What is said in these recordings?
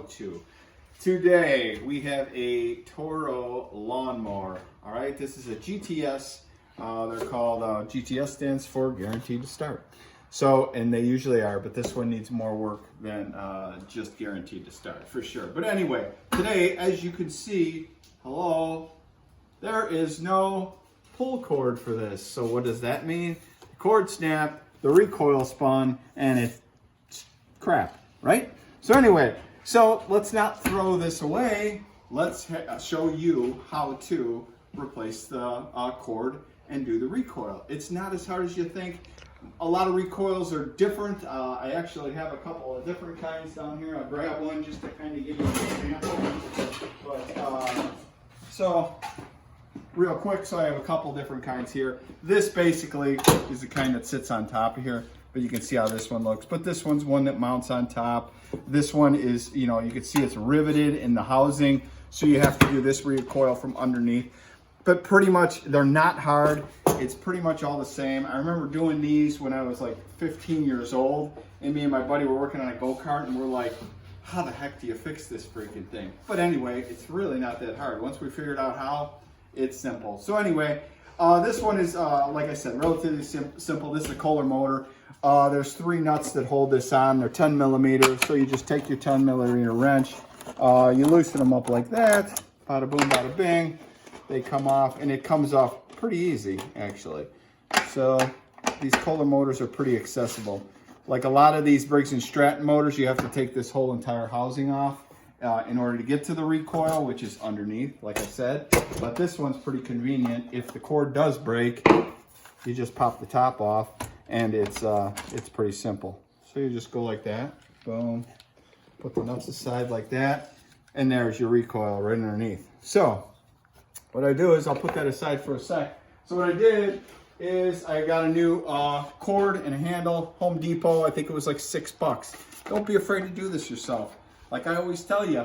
how-to. Today we have a Toro lawnmower. All right, this is a GTS. They're called GTS stands for guaranteed to start. So, and they usually are, but this one needs more work than just guaranteed to start for sure. But anyway, today, as you can see, hello, there is no pull cord for this. So what does that mean? The cord snapped, the recoil spun, and it's crap, right? So anyway, so let's not throw this away. Let's show you how to replace the cord and do the recoil. It's not as hard as you think. A lot of recoils are different. I actually have a couple of different kinds down here. I'll grab one just to kind of give you an example. But, so, real quick, so I have a couple different kinds here. This basically is the kind that sits on top of here, but you can see how this one looks. But this one's one that mounts on top. This one is, you know, you can see it's riveted in the housing, so you have to do this recoil from underneath. But pretty much, they're not hard. It's pretty much all the same. I remember doing these when I was like 15 years old, and me and my buddy were working on a go-kart, and we're like, how the heck do you fix this freaking thing? But anyway, it's really not that hard. Once we figured out how, it's simple. So anyway, this one is, like I said, relatively simple. This is a Kohler motor. There's 3 nuts that hold this on. They're 10 millimeters, so you just take your 10 millimeter wrench, you loosen them up like that, bada boom, bada bing. They come off, and it comes off pretty easy, actually. So these Kohler motors are pretty accessible. Like a lot of these Briggs & Stratton motors, you have to take this whole entire housing off in order to get to the recoil, which is underneath, like I said. But this one's pretty convenient. If the cord does break, you just pop the top off, and it's pretty simple. So you just go like that, boom, put the nuts aside like that, and there's your recoil right underneath. So what I do is I'll put that aside for a sec. So what I did is I got a new cord and a handle, Home Depot. I think it was like $6. Don't be afraid to do this yourself. Like I always tell you,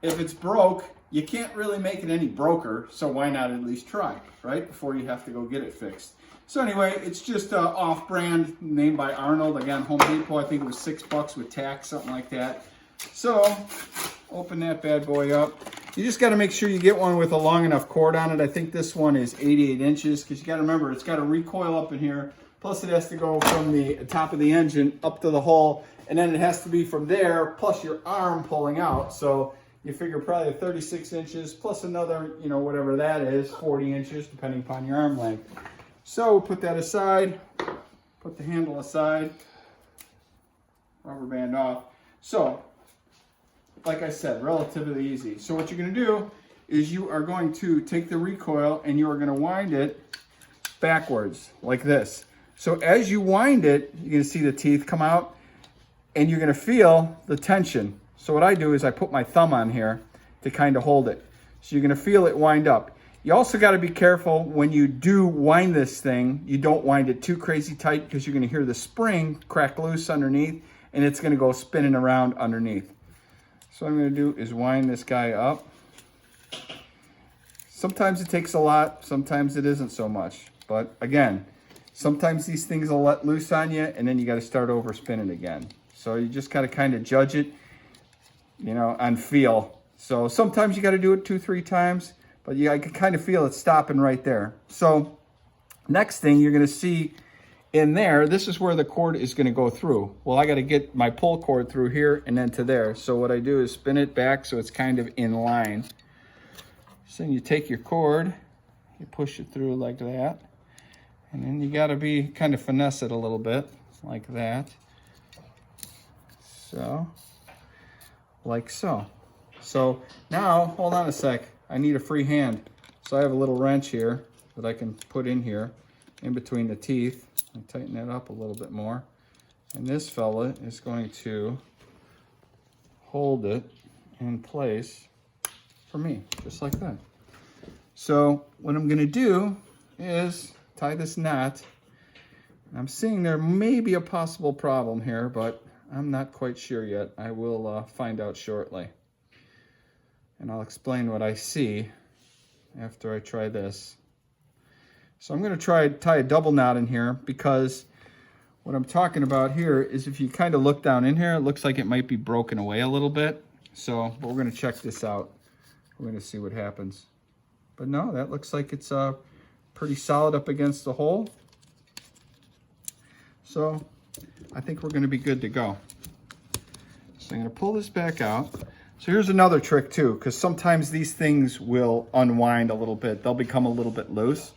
if it's broke, you can't really make it any broker, so why not at least try, right? Before you have to go get it fixed. So anyway, it's just off-brand, named by Arnold. Again, Home Depot, I think it was $6 with tax, something like that. So, open that bad boy up. You just got to make sure you get one with a long enough cord on it. I think this one is 88 inches, because you got to remember, it's got a recoil up in here, plus it has to go from the top of the engine up to the hole, and then it has to be from there, plus your arm pulling out. So you figure probably 36 inches, plus another, you know, whatever that is, 40 inches, depending upon your arm length. So put that aside, put the handle aside, rubber band off. So, like I said, relatively easy. So what you're going to do is you are going to take the recoil and you are going to wind it backwards like this. So as you wind it, you're going to see the teeth come out and you're going to feel the tension. So what I do is I put my thumb on here to kind of hold it. So you're going to feel it wind up. You also got to be careful when you do wind this thing, you don't wind it too crazy tight, because you're going to hear the spring crack loose underneath and it's going to go spinning around underneath. So what I'm going to do is wind this guy up. Sometimes it takes a lot, sometimes it isn't so much. But again, sometimes these things will let loose on you and then you got to start over spinning again. So you just got to kind of judge it, you know, on feel. So sometimes you got to do it 2-3 times, but I can kind of feel it stopping right there. So next thing you're going to see in there, this is where the cord is going to go through. Well, I got to get my pull cord through here and then to there. So what I do is spin it back so it's kind of in line. So then you take your cord, you push it through like that, and then you got to be kind of finesse it a little bit like that. So, like so. So now, hold on a sec. I need a free hand. So I have a little wrench here that I can put in here in between the teeth and tighten that up a little bit more. And this fella is going to hold it in place for me, just like that. So what I'm going to do is tie this knot. I'm seeing there may be a possible problem here, but I'm not quite sure yet. I will find out shortly. And I'll explain what I see after I try this. So I'm going to tie a double knot in here, because what I'm talking about here is if you kind of look down in here, it looks like it might be broken away a little bit. So we're gonna check this out. We're gonna see what happens. But no, that looks like it's pretty solid up against the hole. So I think we're gonna be good to go. So I'm gonna pull this back out. So here's another trick too, because sometimes these things will unwind a little bit. They'll become a little bit loose.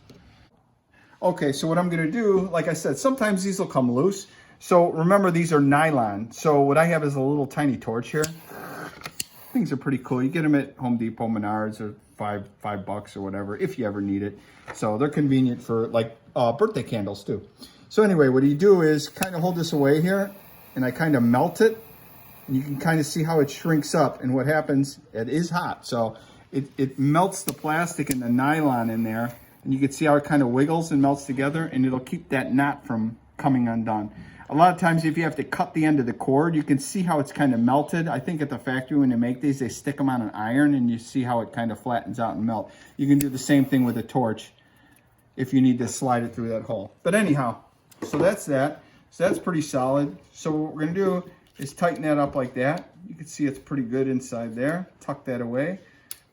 Okay, so what I'm gonna do, like I said, sometimes these will come loose. So remember, these are nylon. So what I have is a little tiny torch here. Things are pretty cool. You get them at Home Depot, Menards, or $5 or whatever, if you ever need it. So they're convenient for like birthday candles too. So anyway, what you do is kind of hold this away here, and I kind of melt it. And you can kind of see how it shrinks up, and what happens, it is hot. So it melts the plastic and the nylon in there, and you can see how it kind of wiggles and melts together, and it'll keep that knot from coming undone. A lot of times if you have to cut the end of the cord, you can see how it's kind of melted. I think at the factory when they make these, they stick them on an iron, and you see how it kind of flattens out and melt. You can do the same thing with a torch if you need to slide it through that hole. But anyhow, so that's that. So that's pretty solid. So what we're gonna do is tighten that up like that. You can see it's pretty good inside there. Tuck that away.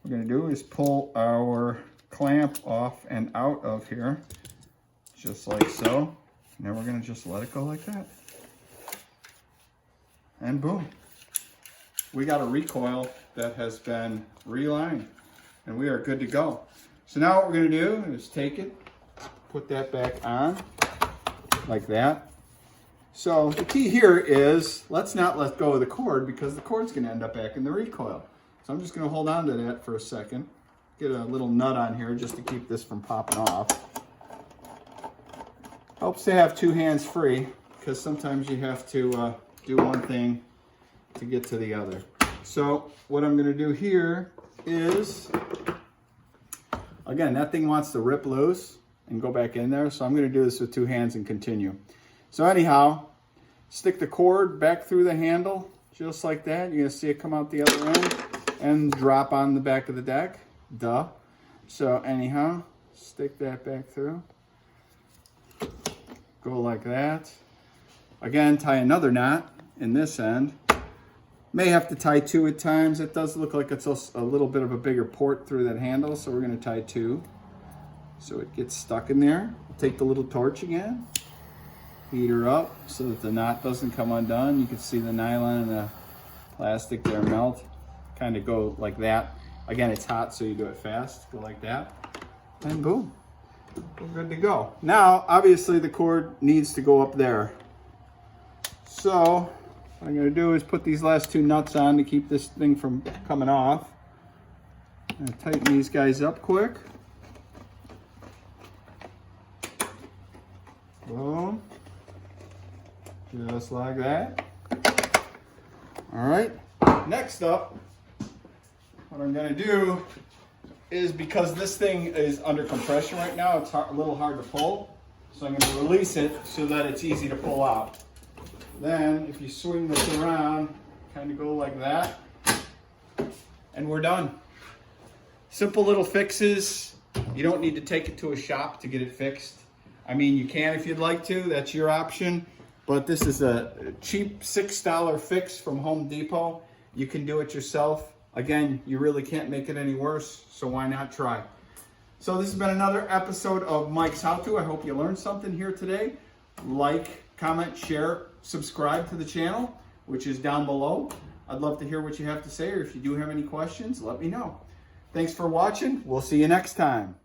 What we're gonna do is pull our clamp off and out of here, just like so. And then we're gonna just let it go like that. And boom. We got a recoil that has been relined, and we are good to go. So now what we're gonna do is take it, put that back on, like that. So the key here is, let's not let go of the cord, because the cord's gonna end up back in the recoil. So I'm just gonna hold on to that for a second. Get a little nut on here just to keep this from popping off. Helps to have two hands free, because sometimes you have to do one thing to get to the other. So what I'm gonna do here is, again, that thing wants to rip loose and go back in there. So I'm gonna do this with two hands and continue. So anyhow, stick the cord back through the handle, just like that. You're gonna see it come out the other end and drop on the back of the deck. Duh. So anyhow, stick that back through. Go like that. Again, tie another knot in this end. May have to tie two at times. It does look like it's a little bit of a bigger port through that handle, so we're gonna tie two. So it gets stuck in there. Take the little torch again. Heat her up so that the knot doesn't come undone. You can see the nylon and the plastic there melt. Kind of go like that. Again, it's hot, so you do it fast. Go like that, and boom, we're good to go. Now, obviously, the cord needs to go up there. So what I'm gonna do is put these last two nuts on to keep this thing from coming off. I'm gonna tighten these guys up quick. Boom. Just like that. All right, next up, what I'm gonna do is, because this thing is under compression right now, it's a little hard to pull. So I'm gonna release it so that it's easy to pull out. Then if you swing this around, kind of go like that, and we're done. Simple little fixes. You don't need to take it to a shop to get it fixed. I mean, you can if you'd like to, that's your option. But this is a cheap $6 fix from Home Depot. You can do it yourself. Again, you really can't make it any worse, so why not try? So this has been another episode of Mike's How To. I hope you learned something here today. Like, comment, share, subscribe to the channel, which is down below. I'd love to hear what you have to say, or if you do have any questions, let me know. Thanks for watching. We'll see you next time.